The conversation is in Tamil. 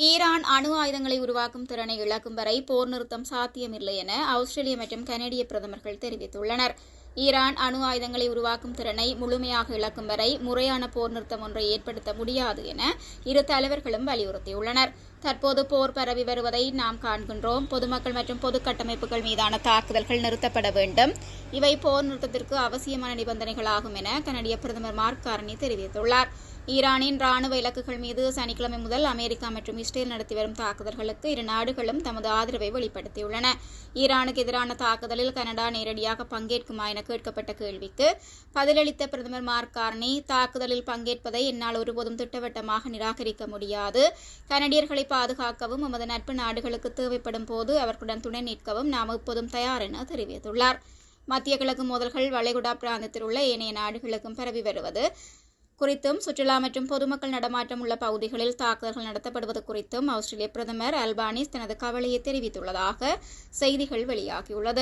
ஈரான் அணு ஆயுதங்களை உருவாக்கும் திறனை இழக்கும் வரை போர் நிறுத்தம் சாத்தியமில்லை என ஆஸ்திரேலிய மற்றும் கனடிய பிரதமர்கள் தெரிவித்துள்ளனர். ஈரான் அணு ஆயுதங்களை உருவாக்கும் திறனை முழுமையாக இழக்கும் வரை முறையான போர் நிறுத்தம் ஒன்றை ஏற்படுத்த முடியாது என இரு தலைவர்களும் வலியுறுத்தியுள்ளனர். தற்போது போர் பரவி வருவதை நாம் காண்கின்றோம். பொதுமக்கள் மற்றும் பொது கட்டமைப்புகள் மீதான தாக்குதல்கள் நிறுத்தப்பட வேண்டும். இவை போர் நிறுத்தத்திற்கு அவசியமான நிபந்தனைகளாகும் என கனடிய பிரதமர் மார்க் கார்னி தெரிவித்துள்ளார். ஈரானின் ராணுவ இலக்குகள் மீது சனிக்கிழமை முதல் அமெரிக்கா மற்றும் இஸ்ரேல் நடத்தி வரும் தாக்குதல்களுக்கு இரு நாடுகளும் தமது ஆதரவை வெளிப்படுத்தியுள்ளன. ஈரானுக்கு எதிரான தாக்குதலில் கனடா நேரடியாக பங்கேற்குமா என கேட்கப்பட்ட கேள்விக்கு பதிலளித்த பிரதமர் மார்க் கார்னி, தாக்குதலில் பங்கேற்பதை என்னால் ஒருபோதும் திட்டவட்டமாக நிராகரிக்க முடியாது. கனடியர்களை பாதுகாக்கவும் எமது நட்பு நாடுகளுக்கு தேவைப்படும் போது அவர்களுடன் துணை நிற்கவும் நாம் எப்போதும் தயார் என தெரிவித்துள்ளார். மத்திய கிழக்கு மோதல்கள் வளைகுடா பிராந்தியத்தில் உள்ள ஏனைய நாடுகளுக்கும் பரவி வருவது குறித்தும் சுற்றுலா மற்றும் பொதுமக்கள் நடமாட்டம் உள்ள பகுதிகளில் தாக்குதல்கள் நடத்தப்படுவது குறித்தும் ஆஸ்திரேலிய பிரதமர் அல்பானிஸ் தனது கவலையை தெரிவித்துள்ளதாக செய்திகள் வெளியாகியுள்ளது.